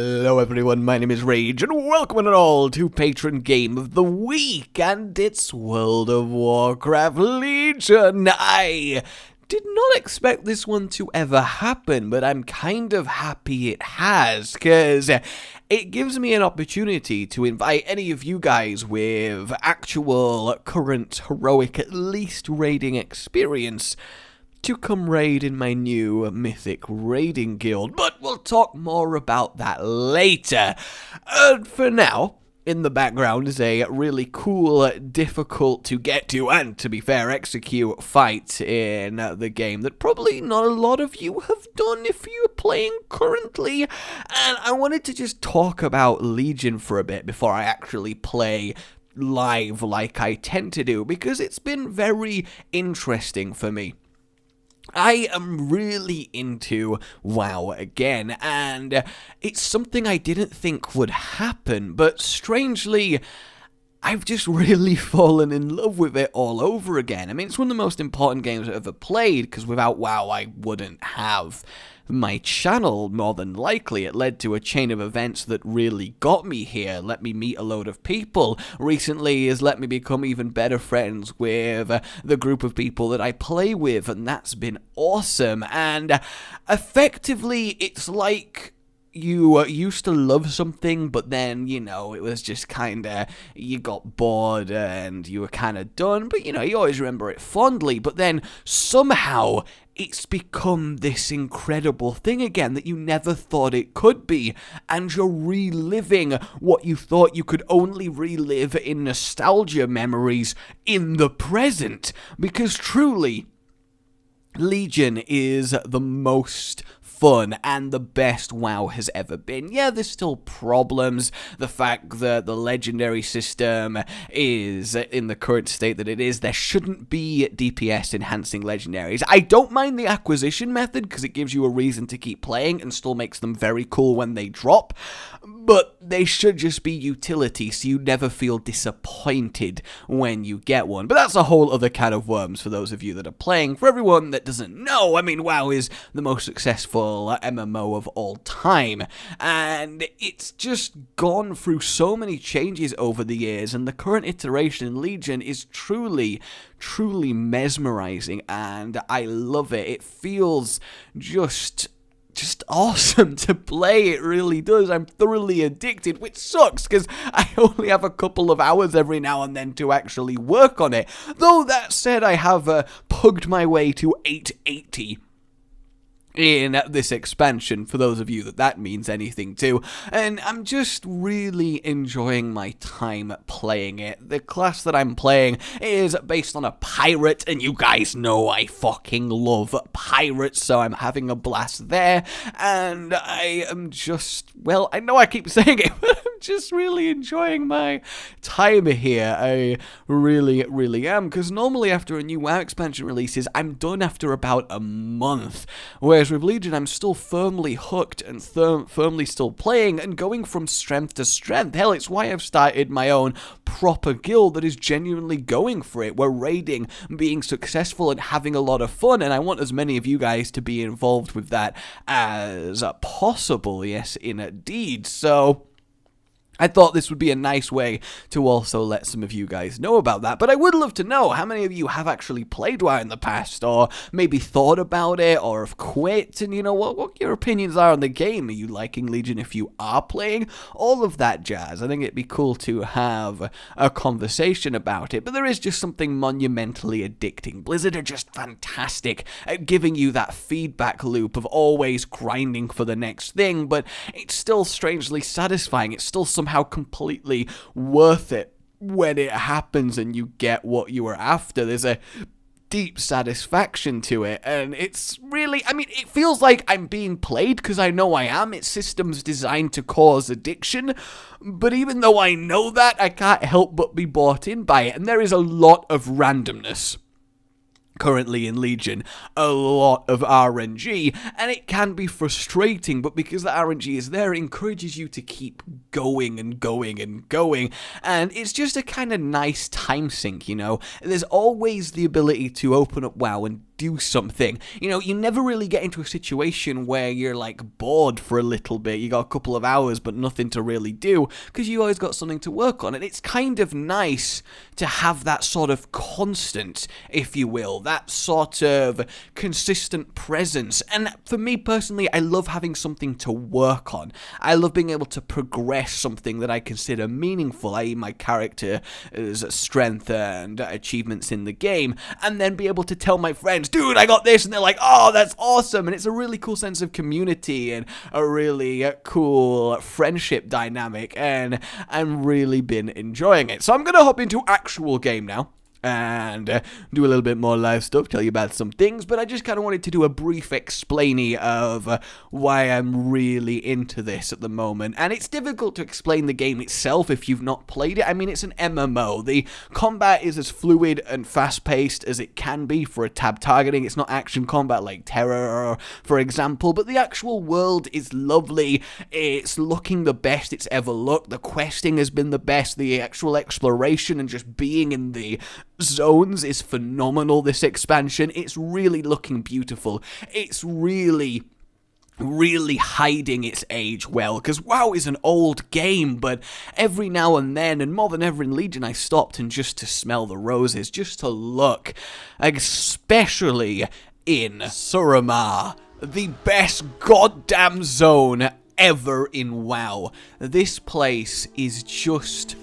Hello everyone, my name is Rage, and welcome one and all to Patron Game of the Week, and it's World of Warcraft Legion. I did not expect this one to ever happen, but I'm kind of happy it has, because it gives me an opportunity to invite any of you guys with actual, current, heroic, at least raiding experience to come raid in my new Mythic raiding guild, but we'll talk more about that later. For now, in the background is a really cool, difficult to get to, and to be fair, execute fight in the game that probably not a lot of you have done if you're playing currently. And I wanted to just talk about Legion for a bit before I actually play live like I tend to do, because it's been very interesting for me. I am really into WoW again, and it's something I didn't think would happen, but strangely, I've just really fallen in love with it all over again. I mean, it's one of the most important games I've ever played, because without WoW, I wouldn't have my channel, more than likely. It led to a chain of events that really got me here, let me meet a load of people. Recently has let me become even better friends with the group of people that I play with, and that's been awesome. And effectively, it's like you used to love something, but then, you know, it was just kinda, you got bored and you were kinda done, but, you know, you always remember it fondly, but then somehow it's become this incredible thing again that you never thought it could be, and you're reliving what you thought you could only relive in nostalgia memories in the present, because truly, Legion is the most fun and the best WoW has ever been. Yeah, there's still problems. The fact that the legendary system is in the current state that it is, there shouldn't be DPS enhancing legendaries. I don't mind the acquisition method because it gives you a reason to keep playing and still makes them very cool when they drop, but they should just be utility so you never feel disappointed when you get one. But that's a whole other can of worms for those of you that are playing. For everyone that doesn't know, I mean, WoW is the most successful MMO of all time, and it's just gone through so many changes over the years, and the current iteration in Legion is truly mesmerizing, and I love it. It feels just awesome to play. It really does. I'm thoroughly addicted, which sucks because I only have a couple of hours every now and then to actually work on it. Though that said, I have pugged my way to 880 in this expansion, for those of you that means anything to, and I'm just really enjoying my time playing it. The class that I'm playing is based on a pirate, and you guys know I fucking love pirates, so I'm having a blast there, and I am just, well, I know I keep saying it, but I'm just really enjoying my time here. I really am, because normally after a new WoW expansion releases, I'm done after about a month, whereas with Legion, I'm still firmly hooked and firmly still playing and going from strength to strength. Hell, it's why I've started my own proper guild that is genuinely going for it. We're raiding, being successful, and having a lot of fun, and I want as many of you guys to be involved with that as possible, yes, indeed. So I thought this would be a nice way to also let some of you guys know about that. But I would love to know how many of you have actually played WoW in the past, or maybe thought about it, or have quit, and you know what your opinions are on the game. Are you liking Legion if you are playing? All of that jazz. I think it'd be cool to have a conversation about it. But there is just something monumentally addicting. Blizzard are just fantastic at giving you that feedback loop of always grinding for the next thing, but it's still strangely satisfying. It's still somehow completely worth it when it happens and you get what you were after. There's a deep satisfaction to it, and it's really, I mean, it feels like I'm being played because I know I am. It's systems designed to cause addiction, but even though I know that, I can't help but be bought in by it, and there is a lot of randomness currently in Legion, a lot of RNG, and it can be frustrating, but because the RNG is there, it encourages you to keep going and going and going, and it's just a kind of nice time sink, you know? There's always the ability to open up WoW and do something. You know, you never really get into a situation where you're like bored for a little bit. You got a couple of hours but nothing to really do because you always got something to work on. And it's kind of nice to have that sort of constant, if you will, that sort of consistent presence. And for me personally, I love having something to work on. I love being able to progress something that I consider meaningful, i.e. my character's strength and achievements in the game, and then be able to tell my friends, dude, I got this, and they're like, oh, that's awesome. And it's a really cool sense of community and a really cool friendship dynamic, and I'm really been enjoying it. So I'm gonna hop into actual game now and do a little bit more live stuff, tell you about some things, but I just kind of wanted to do a brief explainy of why I'm really into this at the moment. And it's difficult to explain the game itself if you've not played it. I mean, it's an MMO. The combat is as fluid and fast-paced as it can be for a tab targeting. It's not action combat like Terror, for example, but the actual world is lovely. It's looking the best it's ever looked. The questing has been the best. The actual exploration and just being in the zones is phenomenal, this expansion. It's really looking beautiful. It's really hiding its age well, because WoW is an old game, but every now and then, and more than ever in Legion, I stopped and just to smell the roses, just to look, especially in Suramar, the best goddamn zone ever in WoW. This place is just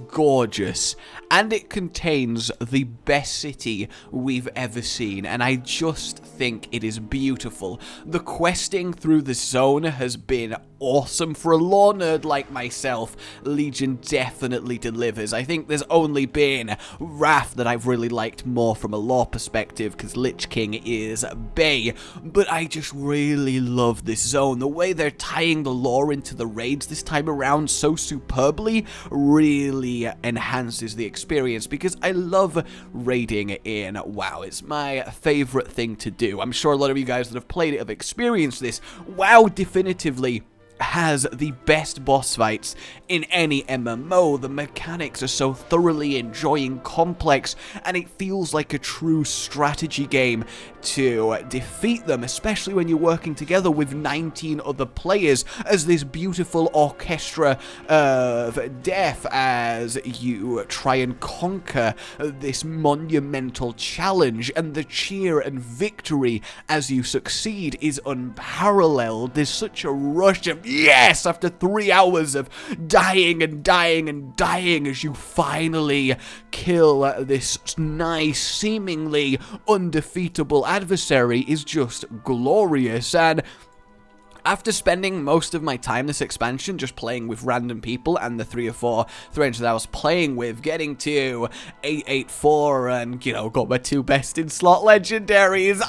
gorgeous, and it contains the best city we've ever seen, and I just think it is beautiful. The questing through the zone has been awesome. For a lore nerd like myself, Legion definitely delivers. I think there's only been Wrath that I've really liked more from a lore perspective, because Lich King is bae, but I just really love this zone. The way they're tying the lore into the raids this time around so superbly really enhances the experience, because I love raiding in WoW. It's my favorite thing to do. I'm sure a lot of you guys that have played it have experienced this. WoW definitively has the best boss fights in any MMO. The mechanics are so thoroughly enjoying complex, and it feels like a true strategy game to defeat them, especially when you're working together with 19 other players as this beautiful orchestra of death as you try and conquer this monumental challenge, and the cheer and victory as you succeed is unparalleled. There's such a rush of yes after 3 hours of dying and dying and dying as you finally kill this nice, seemingly undefeatable adversary is just glorious. And after spending most of my time this expansion just playing with random people and the 3 or 4 friends that I was playing with, getting to 884 and, you know, got my 2 best in slot legendaries,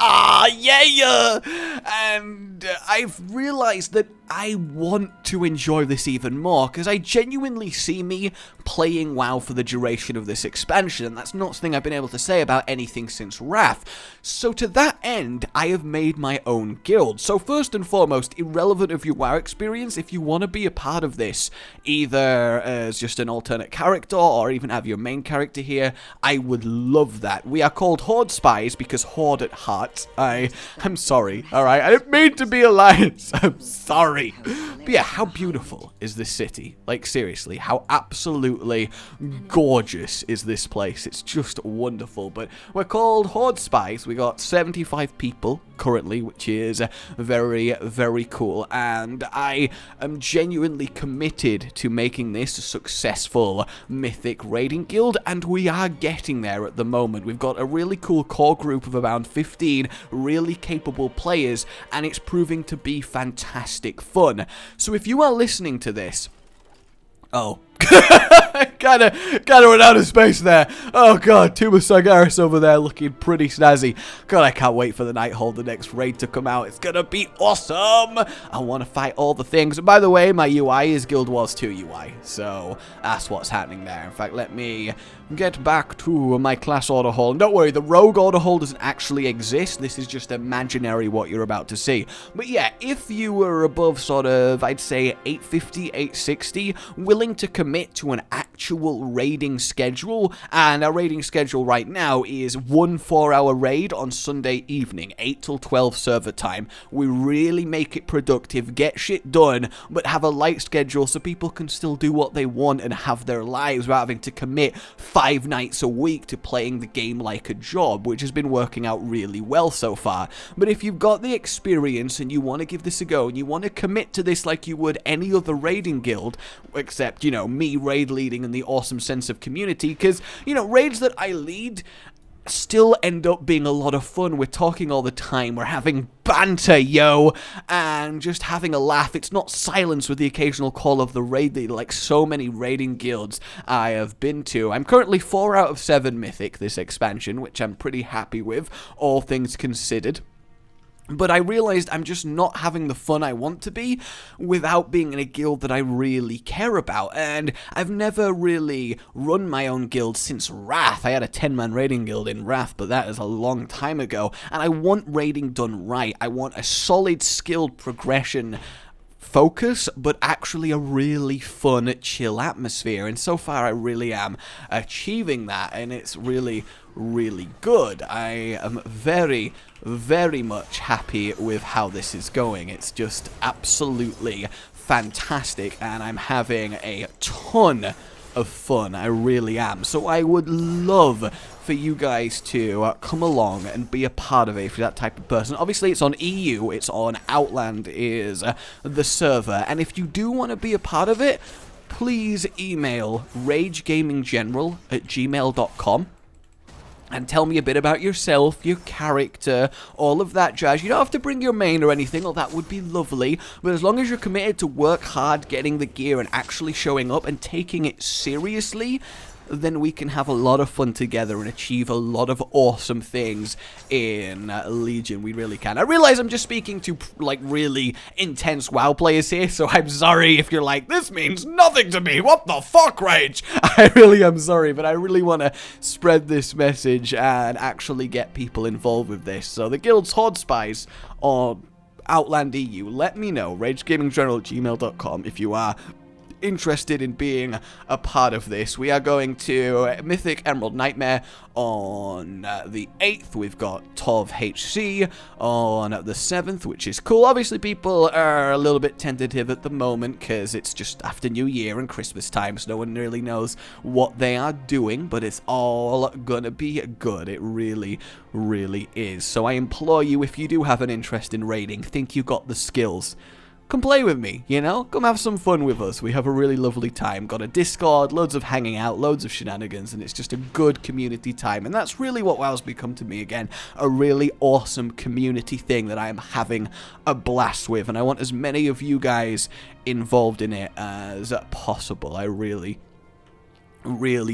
yeah! And I've realized that I want to enjoy this even more, because I genuinely see me playing WoW for the duration of this expansion, and that's not something I've been able to say about anything since Wrath. So to that end, I have made my own guild. So first and foremost, irrelevant of your WoW experience, if you want to be a part of this, either as just an alternate character or even have your main character here, I would love that. We are called Horde Spies because Horde at heart. I'm sorry, alright? I didn't mean to be Alliance. I'm sorry. But yeah, how beautiful is this city? Like, seriously, how absolutely gorgeous is this place? It's just wonderful. But we're called Horde Spies. We got 75 people currently, which is very, very cool. And I am genuinely committed to making this a successful Mythic raiding guild, and we are getting there at the moment. We've got a really cool core group of around 15 really capable players, and it's proving to be fantastic fun. So if you are listening to this, kind of went out of space there. Oh god, Tuba Sagaris over there looking pretty snazzy. God, I can't wait for the Nighthold, the next raid to come out. It's gonna be awesome. I want to fight all the things. And by the way, my UI is Guild Wars 2 UI, so that's what's happening there. In fact, let me get back to my class order hall. Don't worry, the rogue order hall doesn't actually exist. This is just imaginary what you're about to see. But yeah, if you were above sort of, I'd say 850, 860, willing to commit to an actual raiding schedule, and our raiding schedule right now is 1 4-hour raid on Sunday evening, 8 till 12 server time. We really make it productive, get shit done, but have a light schedule so people can still do what they want and have their lives without having to commit 5 nights a week to playing the game like a job, which has been working out really well so far. But if you've got the experience and you want to give this a go and you want to commit to this like you would any other raiding guild, except, you know, me raid leading and the awesome sense of community, because, you know, raids that I lead still end up being a lot of fun. We're talking all the time, we're having banter, yo, and just having a laugh. It's not silence with the occasional call of the raid leader like so many raiding guilds I have been to. I'm currently 4 out of 7 mythic this expansion, which I'm pretty happy with, all things considered. But I realized I'm just not having the fun I want to be without being in a guild that I really care about. And I've never really run my own guild since Wrath. I had a 10-man raiding guild in Wrath, but that is a long time ago. And I want raiding done right. I want a solid, skilled progression focus, but actually a really fun, chill atmosphere. And so far I really am achieving that, and it's really, really good. I am very, very much happy with how this is going. It's just absolutely fantastic, and I'm having a ton of fun. I really am. So I would love for you guys to come along and be a part of it if you're that type of person. Obviously, it's on EU, it's on Outland is the server, and if you do want to be a part of it, please email ragegaminggeneral@gmail.com. and tell me a bit about yourself, your character, all of that jazz. You don't have to bring your main or anything, or that would be lovely, but as long as you're committed to work hard, getting the gear, and actually showing up and taking it seriously, then we can have a lot of fun together and achieve a lot of awesome things in Legion. We really can. I realize I'm just speaking to, like, really intense WoW players here, so I'm sorry if you're like, this means nothing to me, what the fuck, Rage? I really am sorry, but I really want to spread this message and actually get people involved with this. So the guild's Horde, Spies on Outland EU. Let me know, ragegaminggeneral@gmail.com, if you are interested in being a part of this. We are going to Mythic Emerald Nightmare on the 8th. We've got TOV HC on the 7th, which is cool. Obviously, people are a little bit tentative at the moment because it's just after New Year and Christmas time, so no one really knows what they are doing, but it's all gonna be good. It really, really is. So I implore you, if you do have an interest in raiding, think you got the skills, come play with me, you know? Come have some fun with us. We have a really lovely time. Got a Discord, loads of hanging out, loads of shenanigans, and it's just a good community time. And that's really what WoW's become to me again. A really awesome community thing that I am having a blast with. And I want as many of you guys involved in it as possible. I really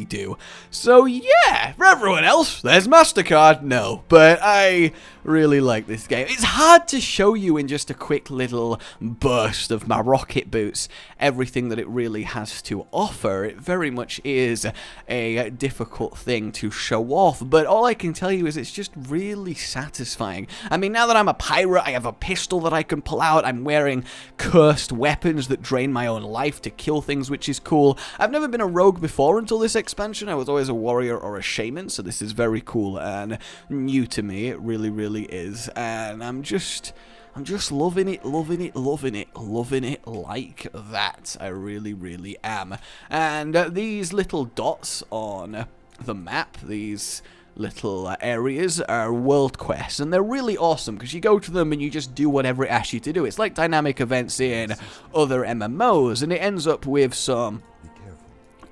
do. So yeah, for everyone else, there's MasterCard. No, but I really like this game. It's hard to show you in just a quick little burst of my rocket boots everything that it really has to offer. It very much is a difficult thing to show off, but all I can tell you is it's just really satisfying. I mean, now that I'm a pirate, I have a pistol that I can pull out. I'm wearing cursed weapons that drain my own life to kill things, which is cool. I've never been a rogue before until this expansion. I was always a warrior or a shaman, so this is very cool and new to me. It really, really is, and I'm just loving it like that. I really, really am. And these little dots on the map, these little areas, are world quests, and they're really awesome because you go to them and you just do whatever it asks you to do. It's like dynamic events in other MMOs, and it ends up with some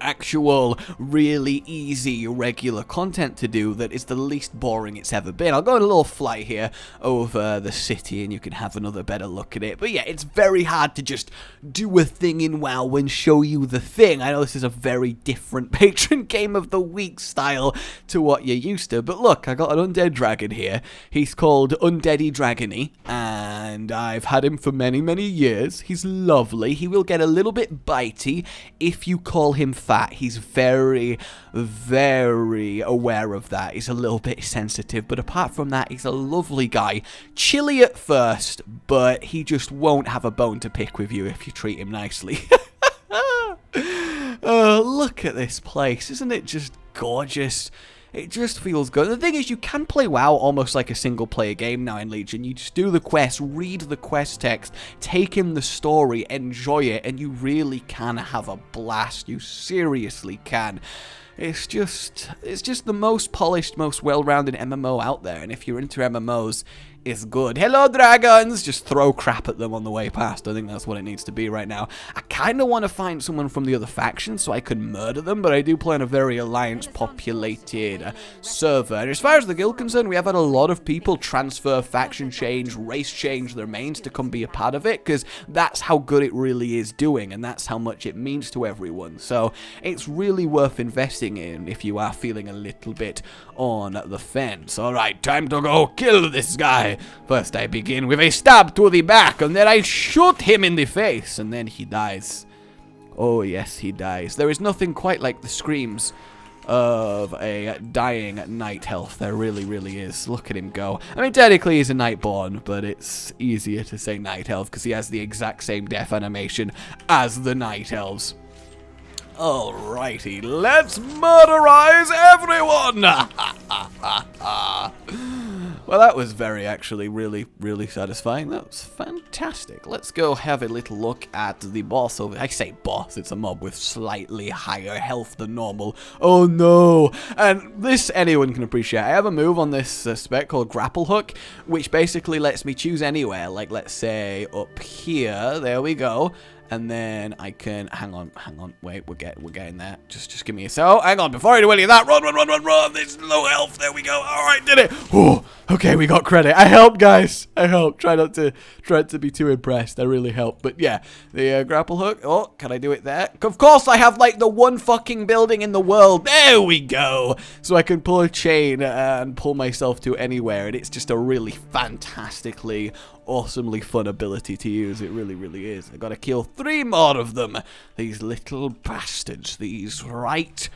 actual really easy regular content to do that is the least boring it's ever been. I'll go on a little flight here over the city and you can have another better look at it. But yeah, it's very hard to just do a thing in WoW and show you the thing. I know this is a very different Patron Game of the Week style to what you're used to, but look, I got an undead dragon here. He's called Undeady Dragony, and I've had him for many, many years. He's lovely. He will get a little bit bitey if you call him fat. He's very, very aware of that. He's a little bit sensitive, but apart from that, he's a lovely guy. Chilly at first, but he just won't have a bone to pick with you if you treat him nicely. Look at this place. Isn't it just gorgeous? It just feels good. The thing is, you can play WoW almost like a single-player game now in Legion. You just do the quest, read the quest text, take in the story, enjoy it, and you really can have a blast. You seriously can. It's just the most polished, most well-rounded MMO out there, and if you're into MMOs, it's good. Hello, dragons! Just throw crap at them on the way past. I think that's what it needs to be right now. I kind of want to find someone from the other faction so I can murder them, but I do play on a very alliance-populated server. And as far as the guild concerned, we have had a lot of people transfer, faction change, race change their mains to come be a part of it, because that's how good it really is doing, and that's how much it means to everyone. So it's really worth investing in if you are feeling a little bit on the fence. Alright, time to go kill this guy. First I begin with a stab to the back, and then I shoot him in the face, and then he dies. Oh yes, he dies. There is nothing quite like the screams of a dying night elf. There really, really is. Look at him go. I mean, technically he's a Nightborn, but it's easier to say night elf because he has the exact same death animation as the night elves. Alrighty, let's murderize everyone! Well, that was really satisfying. That was fantastic. Let's go have a little look at the boss over. I say boss, it's a mob with slightly higher health than normal. Oh no! And this anyone can appreciate. I have a move on this spec called Grapple Hook, which basically lets me choose anywhere. Like, let's say up here. There we go. And then I can, hang on, wait, we're getting there. Just give me a so. Hang on, before I do any of that, run, there's low health, there we go. Alright, did it. Oh, okay, we got credit. I helped, guys. I helped. Try not to be too impressed. I really helped. But yeah, the grapple hook. Oh, can I do it there? Of course, I have like the one fucking building in the world. There we go. So I can pull a chain and pull myself to anywhere. And it's just a really fantastically awesomely fun ability to use. It really, really is. I gotta kill 3 more of them. These little bastards. These right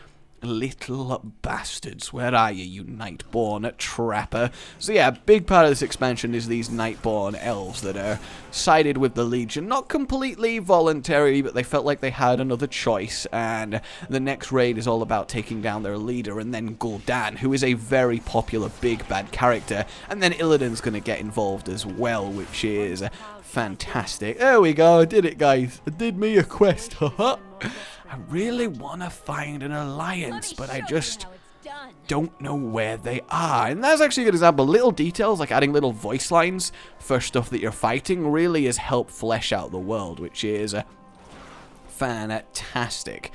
little bastards. Where are you, you Nightborn trapper? So yeah, a big part of this expansion is these Nightborn elves that are sided with the Legion. Not completely voluntary, but they felt like they had another choice, and the next raid is all about taking down their leader, and then Gul'dan, who is a very popular big bad character, and then Illidan's gonna get involved as well, which is fantastic. There we go, I did it, guys. I did me a quest, haha. I really want to find an alliance, but I just don't know where they are. And that's actually a good example. Little details, like adding little voice lines for stuff that you're fighting, really has helped flesh out the world, which is fantastic.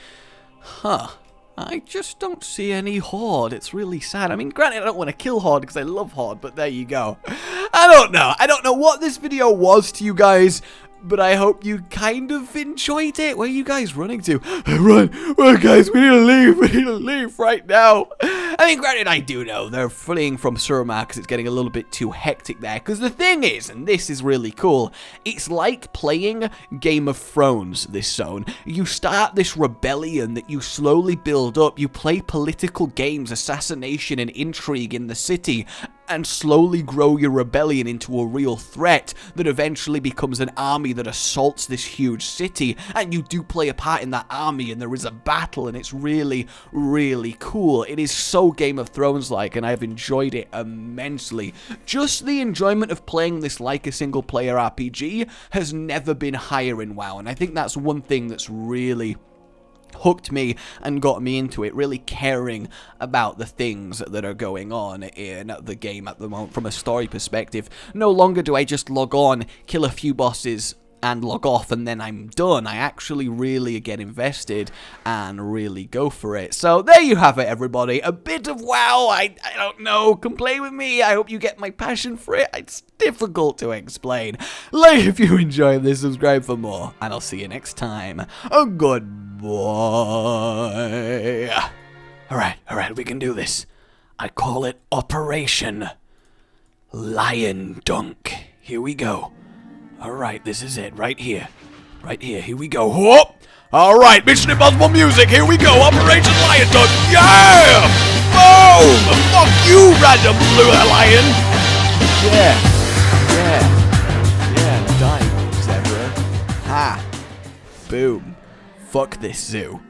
Huh. I just don't see any Horde. It's really sad. I mean, granted, I don't want to kill Horde because I love Horde, but there you go. I don't know. I don't know what this video was to you guys, but I hope you kind of enjoyed it. Where are you guys running to? Run! Guys, we need to leave. We need to leave right now. I mean, granted, I do know they're fleeing from Suramar because it's getting a little bit too hectic there. Because the thing is, and this is really cool, it's like playing Game of Thrones, this zone. You start this rebellion that you slowly build up. You play political games, assassination and intrigue in the city, and slowly grow your rebellion into a real threat that eventually becomes an army that assaults this huge city, and you do play a part in that army, and there is a battle, and it's really, really cool. It is so Game of Thrones-like, and I've enjoyed it immensely. Just the enjoyment of playing this like a single-player RPG has never been higher in WoW, and I think that's one thing that's really hooked me and got me into it, really caring about the things that are going on in the game at the moment from a story perspective. No longer do I just log on, kill a few bosses, and log off, and then I'm done. I actually really get invested and really go for it. So there you have it, everybody. A bit of WoW. I don't know. Complain with me. I hope you get my passion for it. It's difficult to explain. Like if you enjoyed this, subscribe for more, and I'll see you next time. Goodbye. Alright, we can do this. I call it Operation Lion Dunk. Here we go. Alright, this is it, right here. Right here, here we go. Whoop! Alright, Mission Impossible music, here we go. Operation Lion Dunk. Yeah! Boom! Fuck you, random blue lion! Yeah, die, zebra. Ha! Boom. Fuck this zoo.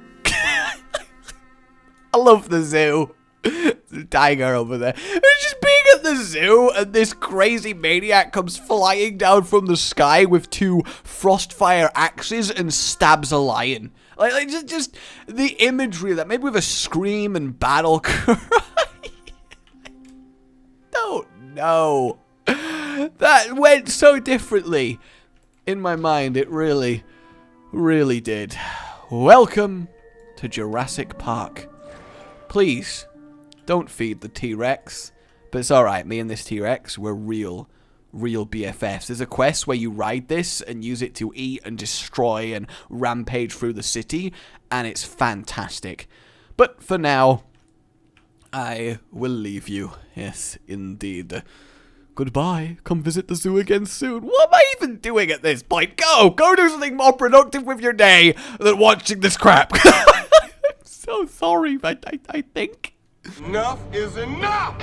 I love the zoo. There's a tiger over there. It's just being at the zoo, and this crazy maniac comes flying down from the sky with 2 frostfire axes and stabs a lion. Like just the imagery of that, maybe with a scream and battle cry. Don't know. That went so differently. In my mind, it really, really did. Welcome to Jurassic Park. Please, don't feed the T-Rex. But it's alright, me and this T-Rex, we're real BFFs. There's a quest where you ride this and use it to eat and destroy and rampage through the city, and it's fantastic. But for now, I will leave you. Yes, indeed. Goodbye. Come visit the zoo again soon. What am I even doing at this point? Go do something more productive with your day than watching this crap. I'm so sorry, but I think enough is enough!